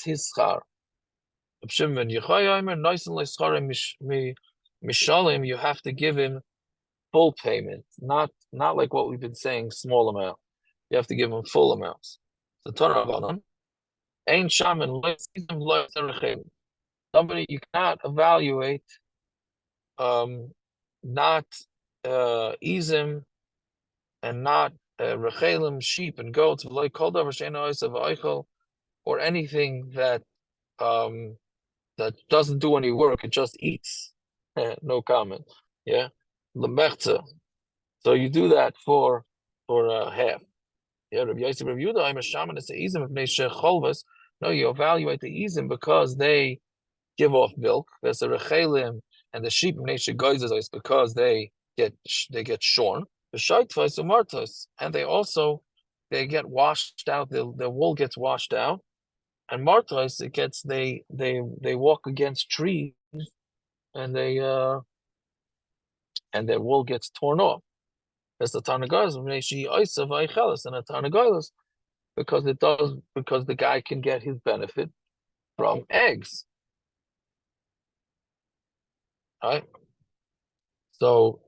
S1: his schar. You have to give him full payment, not like what we've been saying, small amount. You have to give him full amounts. So Ein shaman, somebody you cannot evaluate, not izim and not rechelim, sheep and goats, or anything that that doesn't do any work, it just eats. No comment. Yeah, the Metzia. So you do that for half. Yeah, Rabbi Yosef, Rabbi Yehuda, I'm a shaman. It's a izim of neisheh cholvas. No, you evaluate the izim because they give off milk. There's a rechelim and the sheep of neisheh goizes because they get shorn. The shaitvos and martos, and they get washed out. The wool gets washed out, and martos they walk against trees, and and their wool gets torn off. That's the Tarnagolas and the Tarnagolas because the guy can get his benefit from eggs. Right? So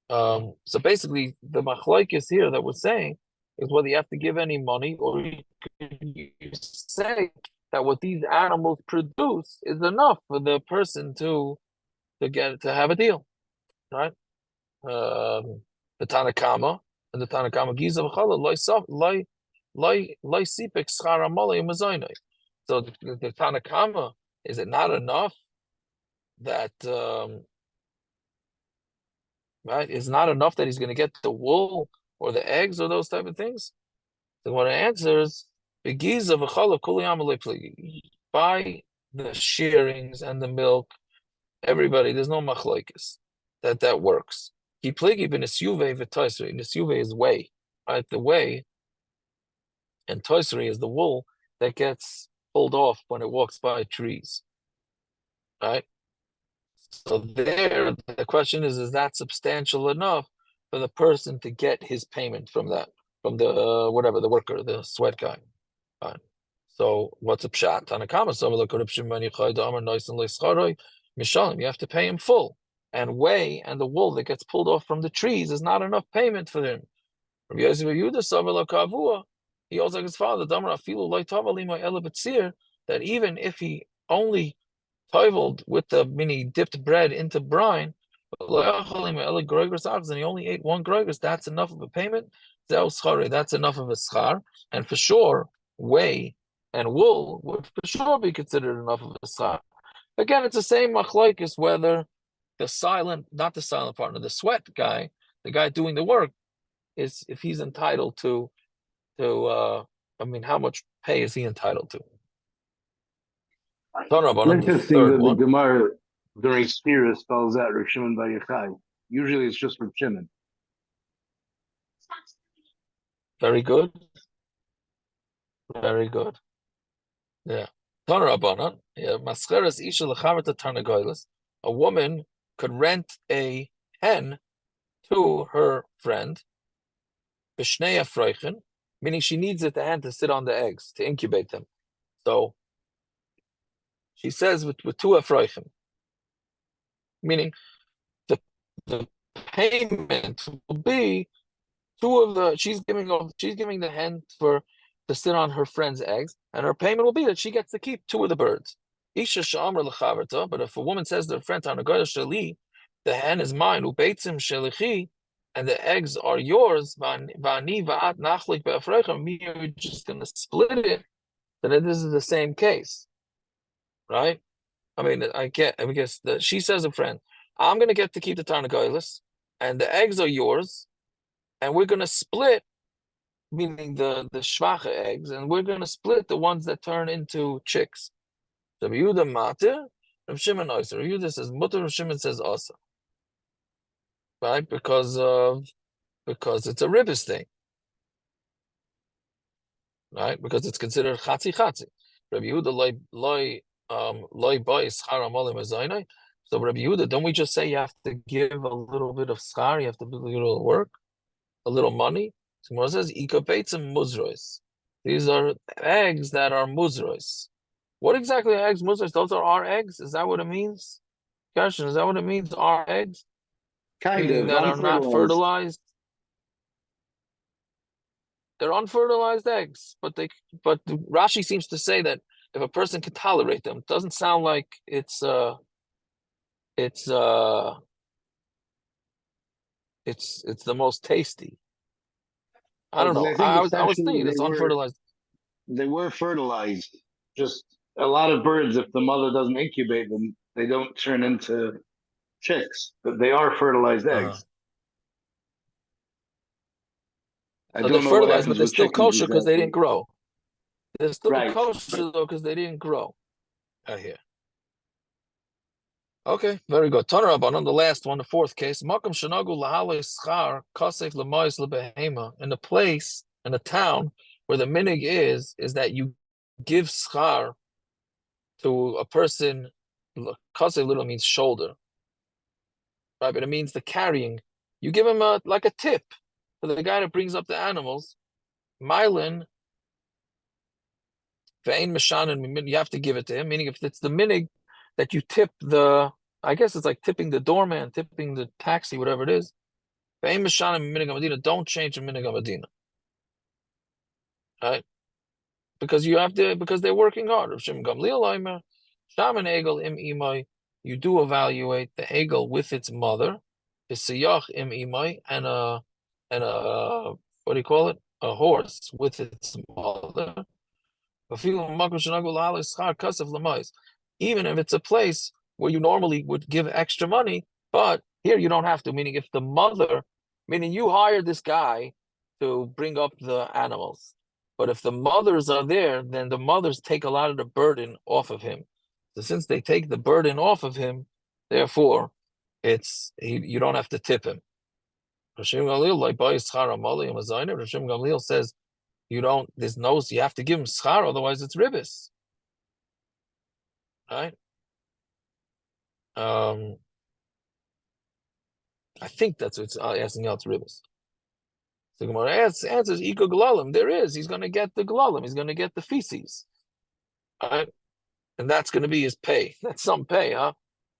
S1: basically the machlokes here that we're saying is whether you have to give any money or you say that what these animals produce is enough for the person to have a deal. Right? The Tanakama and the Tanakama Giza v'chala loy sipek schar amalei mazoinai. So the Tanakama, is it not enough that right? It's not enough that he's going to get the wool or the eggs or those type of things. So what it answers, begiza v'chala kuli amalei pligi. By the shearings and the milk, everybody, there's no machlokes that works. He pligi ben nesyuve v'toisri. Nesyuve is whey, right? The whey, and toisri is the wool that gets pulled off when it walks by trees, right? So there, the question is that substantial enough for the person to get his payment from that, from the whatever, the worker, the sweat guy? Right. So what's a pshat? Tanakama, you have to pay him full. And whey and the wool that gets pulled off from the trees is not enough payment for him. He also like his father, that even if he only toiveled with the mini dipped bread into brine, and he only ate one groigers, that's enough of a payment. That's enough of a schar, and for sure, whey and wool would for sure be considered enough of a schar. Again, it's the same machlokes whether not the silent partner, the sweat guy, the guy doing the work, is if he's entitled to how much pay is he entitled to?
S7: Interesting that the Gemara during Spira spells out Rav Shimon Bar Yochai. Usually it's just Rav Shimon.
S1: Very good. Very good. Yeah. Yeah. A woman could rent a hen to her friend, meaning she needs the hen to sit on the eggs, to incubate them. So she says with two afroichim, meaning the payment will be she's giving the hen to sit on her friend's eggs, and her payment will be that she gets to keep two of the birds. But if a woman says to her friend, the hen is mine, and the eggs are yours, me are just going to split it, then this is the same case, right? I mean, she says to a friend, I'm going to get to keep the tarnagoylis, and the eggs are yours, and we're going to split, meaning the shvacha eggs, and we're going to split the ones that turn into chicks. Rabbi Yehuda matir, Rav Shimon oiser. Rabbi Yehuda says mutter, Rav Shimon says asa. Right? Because it's a ribbis thing. Right? Because it's considered chatzi. Rabbi Yehuda loy bois schar amalim azaynai. So Rabbi Yehuda, don't we just say you have to give a little bit of schar, you have to do a little work, a little money? So Gemara says ikabeitzim muzrois. These are eggs that are muzrois. What exactly are eggs muzrois? Those are our eggs? Is that what it means? Question, is that what it means? Our eggs?
S7: Kind
S1: Meaning
S7: of
S1: that are not fertilized? They're unfertilized eggs, but Rashi seems to say that if a person can tolerate them, it doesn't sound like it's the most tasty. I don't know. I was thinking it's unfertilized.
S7: They were fertilized. Just a lot of birds, if the mother doesn't incubate them, they don't turn into chicks, but they are fertilized eggs. I
S1: So
S7: don't
S1: they're
S7: know what
S1: fertilized, but
S7: happens
S1: they're
S7: with
S1: still
S7: chickens
S1: kosher because they
S7: exactly.
S1: didn't grow. They're still
S7: Right.
S1: kosher though because they didn't grow. I hear. Okay, very good. Tanaraban on the last one, the fourth case. Makam shanagu lahale schar kasef lemois lebehema. In a place, in a town where the minig is that you give schar to a person. Kasef little means shoulder, right? But it means the carrying. You give him like a tip for the guy that brings up the animals. Mylin, vein mishanin, you have to give it to him. Meaning, if it's the minig that you tip I guess it's like tipping the doorman, tipping the taxi, whatever it is. Vein mishanin minig amadina. Don't change the minig amadina, right? Because they're working hard. Shaman egel im imai. You do evaluate the egel with its mother. The siyach im imai, and what do you call it? A horse with its mother. Even if it's a place where you normally would give extra money, but here you don't have to. Meaning, if the mother, meaning you hired this guy to bring up the animals, but if the mothers are there, then the mothers take a lot of the burden off of him. So since they take the burden off of him, therefore, you don't have to tip him. Rashim Gamliel says you have to give him schar, otherwise it's ribbis. Right? I think that's what it's asking out ribbis. So Gemara answers Iko Galalim. There is. He's going to get the Galalim. He's going to get the feces. Right? And that's going to be his pay. That's some pay, huh?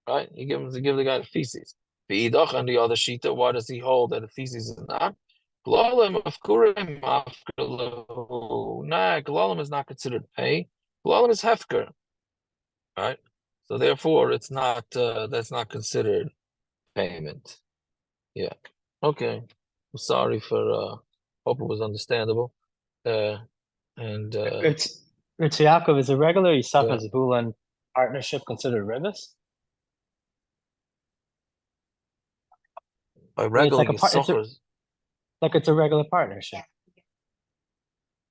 S1: Right? He gives the guy the feces. The Idach and the other Shita, why does he hold that the feces is not? Galalim of Kurim. Nah, Galalim is not considered pay. Galalim is Hefker. Right? So therefore, it's not, that's not considered payment. Yeah, okay. I'm sorry for, hope it was understandable. And,
S8: It's Yaakov, is a regular Yisachar
S1: Yeah.
S8: Zvulun partnership considered ribis?
S1: by
S8: It's
S1: regular
S8: like a par- it's a-
S1: Yisachar,
S8: Like it's a regular partnership.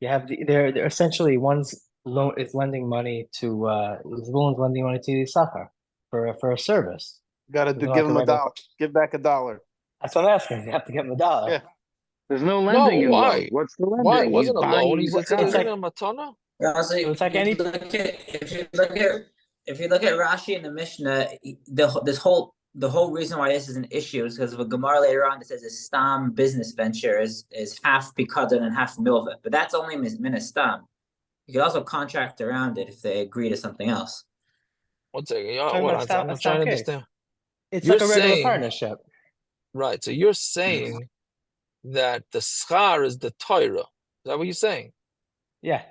S8: You have they're essentially one's loan is lending money to Zvulun's lending money to Yisachar for a service.
S5: Gotta
S8: Isn't it
S5: give
S8: like
S5: him
S8: a
S5: a
S8: regular-
S5: dollar, give back a dollar.
S8: That's what I'm asking. You have to give him a dollar.
S5: Yeah.
S7: There's no lending
S1: No, why?
S7: involved. What's the lending?
S1: why? It
S7: He's
S1: wasn't a loan,
S7: buying
S1: he's
S7: the
S1: it's
S7: car.
S1: giving
S8: like-
S1: him a matana?
S3: Honestly,
S8: So it's like any-
S3: if you look at Rashi and the Mishnah, the whole reason why this is an issue is because of a Gemara later on that says a stam business venture is half pikadon and half milva, but that's only min stam. You could also contract around it if they agree to something else.
S1: One second,
S8: Talking
S1: what,
S8: about stop-
S1: I'm not
S8: a stop
S1: trying to
S8: case.
S1: understand.
S8: It's
S1: You're
S8: like a regular
S1: saying-
S8: partnership.
S1: Right, so you're saying that the schar is the Torah. Is that what you're saying?
S8: Yeah.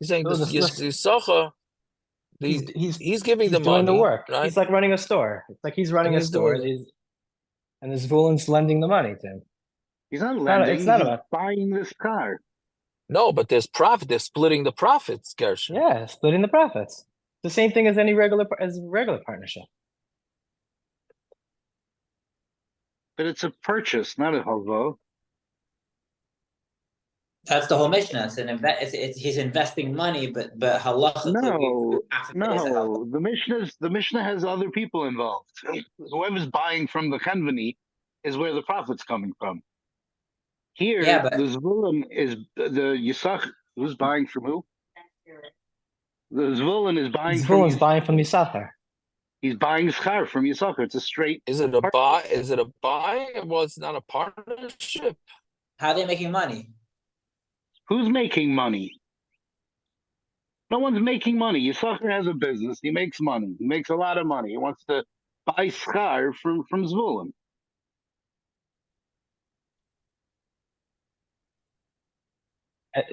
S1: You're saying
S8: No,
S1: the
S8: the-
S1: Yisachar, he's giving the
S8: doing
S1: money,
S8: the work.
S1: right?
S8: He's like running a store. It's like he's running
S1: And
S8: a
S1: he's
S8: store,
S1: doing
S8: and the Zvulun's lending the money to him.
S7: He's not
S8: No,
S7: lending.
S8: it's not
S7: he's
S8: about-
S7: buying this car.
S1: No, but there's profit. They're splitting the profits, Gershon.
S8: Yeah, splitting the profits. The same thing as any regular partnership.
S7: But it's a purchase, not a halva.
S3: That's the whole Mishnah. He's investing money, but halachically,
S7: No,
S3: half of it is a halva.
S7: no. The Mishnah has other people involved. Whoever's buying from the Kanvani is where the profit's coming from. Here,
S3: Yeah, but-
S7: the Zvulun is the Yisach. Who's buying from who? The Zvulun is buying
S8: Zvulun's
S7: from.
S8: buying from Yisachar.
S7: He's buying schar from Yisachar. It's a straight.
S1: Is it a buy? Is it a buy? Well, it's not a partnership.
S3: How are they making money?
S7: Who's making money? No one's making money. Yisachar has a business. He makes money. He makes a lot of money. He wants to buy schar from Zvulun.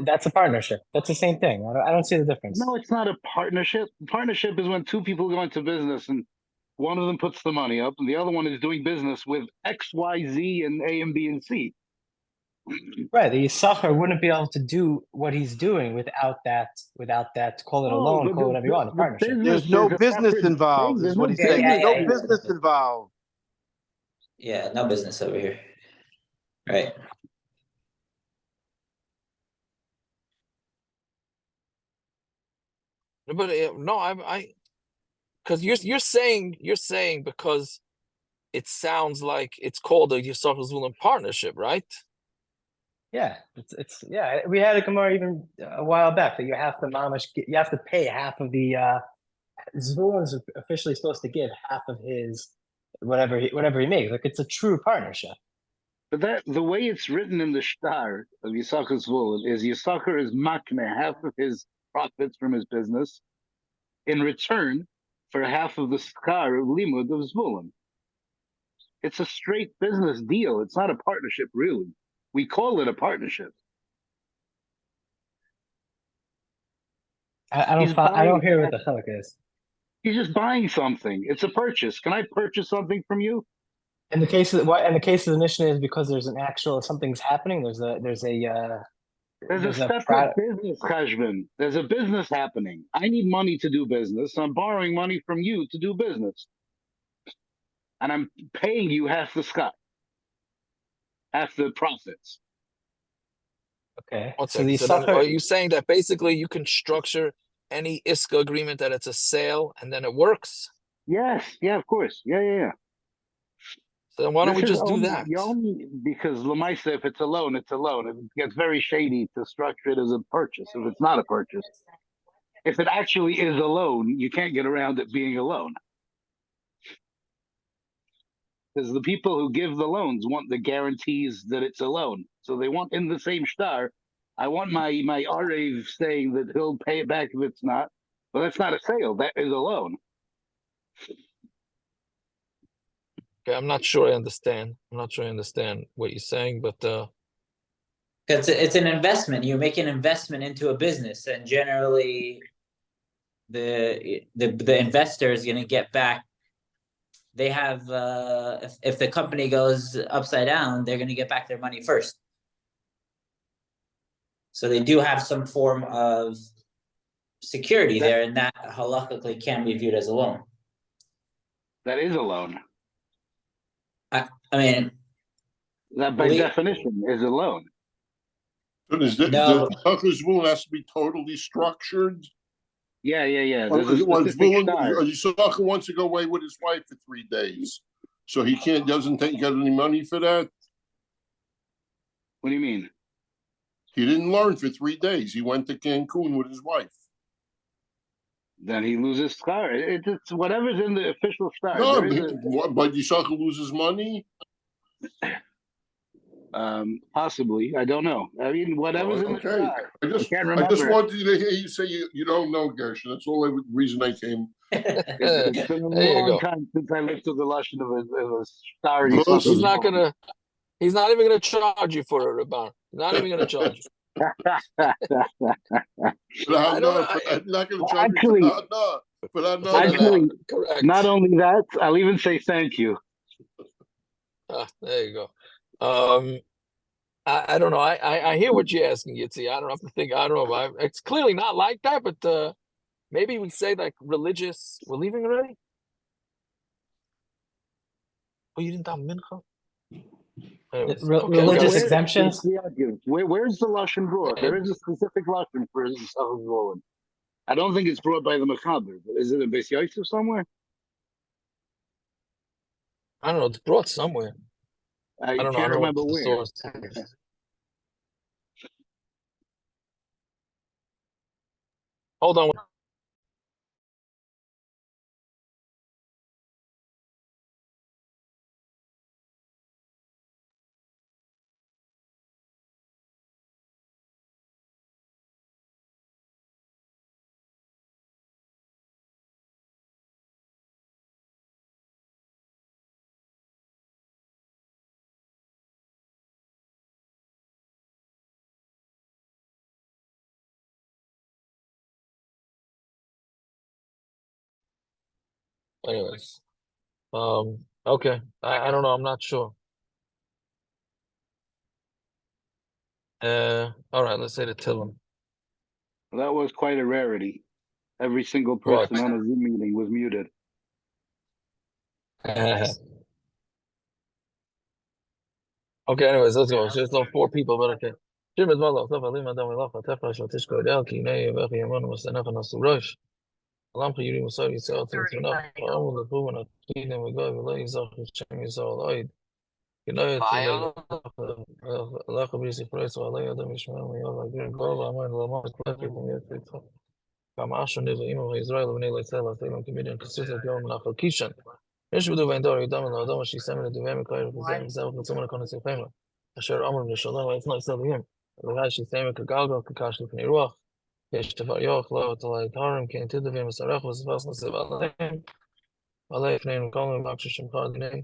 S8: That's a partnership. That's the same thing. I don't see the difference.
S7: No, it's not a partnership. Partnership is when two people go into business and one of them puts the money up and the other one is doing business with X, Y, Z, and A and B and C.
S8: Right, the Yisachar wouldn't be able to do what he's doing without that. Call it a loan,
S7: but
S8: call it whatever you want. A
S7: the
S8: partnership.
S7: business-
S5: There's no
S7: a
S5: business
S7: separate
S5: involved,
S7: thing.
S5: is what he's
S3: Yeah,
S5: saying.
S3: yeah,
S5: There's no
S3: yeah.
S5: business involved.
S3: Yeah, no business over here. Right.
S1: But no, because you're saying because it sounds like it's called a Yisachar Zvulun partnership, right?
S8: Yeah, it's yeah. We had a Gemara even a while back that you have to pay half of the Zvulun's officially supposed to give half of his whatever he makes. Like it's a true partnership.
S7: But the way it's written in the shtar of Yisachar Zvulun is Yisachar is makne half of his profits from his business in return for half of the schar of limud of Zvulun. It's a straight business deal. It's not a partnership, really. We call it a partnership.
S8: I
S7: He's
S8: don't
S7: buying
S8: hear what the chiluk is.
S7: He's just buying something. It's a purchase. Can I purchase something from you?
S8: In the case of the Mishnah is because there's an actual something's happening. There's a
S7: There's a
S8: There's a
S7: separate
S8: product-
S7: business, Cheshbon. There's a business happening. I need money to do business. I'm borrowing money from you to do business. And I'm paying you half the schar, half the profits.
S8: okay.
S1: One
S8: So
S1: second.
S8: the
S1: So then,
S8: Yisachar,
S1: are you saying that basically you can structure any ISKA agreement that it's a sale and then it works?
S7: Yes, yeah, of course. Yeah.
S1: So then why don't we
S7: This is
S1: just do
S7: only-
S1: that?
S7: only because Lamaisa, if it's a loan, it's a loan. It gets very shady to structure it as a purchase if it's not a purchase. If it actually is a loan, you can't get around it being a loan. Because the people who give the loans want the guarantees that it's a loan. So they want in the same shtar, I want my Arev saying that he'll pay it back if it's not. Well, that's not a sale. That is a loan.
S1: Okay, I'm not sure I understand. I'm not sure I understand what you're saying, but
S3: It's an investment. You make an investment into a business, and generally, the investor is gonna get back. They have if the company goes upside down, they're gonna get back their money first. So they do have some form of security there, and that halakhically can be viewed as a loan.
S7: That is a loan.
S3: I mean,
S7: That by definition is a loan.
S4: But is the
S3: No.
S4: Yisachar rule has to be totally structured?
S7: Yeah.
S4: Or
S7: There's a specific star.
S4: Yisachar wants to go away with his wife for 3 days, so he doesn't get any money for that?
S7: What do you mean?
S4: He didn't learn for 3 days. He went to Cancun with his wife.
S7: Then he loses star. It's whatever's in the official star.
S4: No, but Yisachar loses money?
S7: Possibly. I don't know. I mean, whatever's in the
S4: Okay.
S7: star.
S4: I just
S7: can't remember.
S4: wanted to hear you say you don't know, Gershon. That's all the reason I came.
S7: It's been a
S1: There you
S7: long
S1: go.
S7: time since I looked at the lashon of a star.
S4: Well,
S7: Yisachar
S1: He's not
S7: Zvolin.
S1: gonna. He's not even gonna charge you for it, Rabban. He's not even gonna charge you.
S4: But I'm not going to charge
S7: Actually-
S4: you for that.
S7: Actually,
S1: Correct.
S7: Not only that, I'll even say thank you.
S1: There you go. I don't know. I hear what you're asking, Yitzi. I don't have to think. I don't know. It's clearly not like that, but maybe we say like religious. We're leaving already. Oh, you didn't have mincha. Anyways,
S8: Religious
S1: okay.
S8: exemptions.
S7: Where's the lashon brought? There is a specific lashon for Yisachar Zvolin. I don't think it's brought by the Mechaber, but is it in Beis Yosef somewhere?
S1: I don't know. It's brought somewhere.
S7: I
S1: I don't know. I
S7: can't
S1: don't know
S7: remember
S1: what the
S7: where.
S1: source is. Hold on. Anyways, okay. I don't know. I'm not sure. All right. Let's say the Tillim.
S7: Well, that was quite a rarity. Every single
S1: What?
S7: person on a Zoom meeting was muted.
S1: Okay, anyways, let's go. It's just those 4 people, but okay. Jim is well off. Adam Elach, Tefra, Shotishko, Delki, Nay, Vechi, Yamon, Masanach, and Asurosh. Alam Yuri Musari, Sal, Tinach, Amul, the Puvan, a Kin, and we go, Villa, Yizach, Shem, Yizal, Oid. You know, it's Lach, Bisi, Price, Alay, Adam, Ishmael, Yav, Agir, Bava, Aman, Lamar, Klefi, from Yetrit. Kamash, and Nivu, Israel, and Nila, Sela, Taylor, Comedian, consistent, Yom, Nachal, Kishan. יש בדו ואינדור ידם על האדם שיסם לדובי מקויר וזם זהו וצום לקונן ספיימה אשר אמר לשלום ויצנע יסליים ולגי שיסם כגלגל כקש לפני רוח יש דבר יוח לא תלה את הרם כי אינתי דובי מסרח וספס נסב עליהם עלי לפנינו כל מבקש שמך אדוני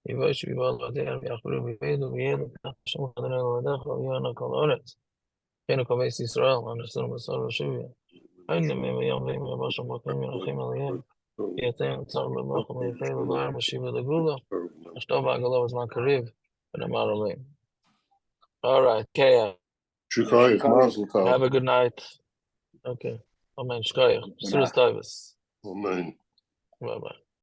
S1: יבואי שביבוא לדבר ויחברו ויבדו וידו שמך אדוני לבדך ויאנה כל אורץ כן קובייס ישראל אנשנו בסור ושוביה אין נמי ויום ויום יבוא שם מקרים ירחים עליהם יתן צר במוח ומייפה לבר משיב לגולה אשתו בעגלה בזמן קריב ונאמר עליהם. All right, Kaya.
S4: Shikayach, Mazel Tov.
S1: Have a good night. Okay. Amen. Shkayach. Surah Tavis.
S4: Amen.
S1: Bye-bye.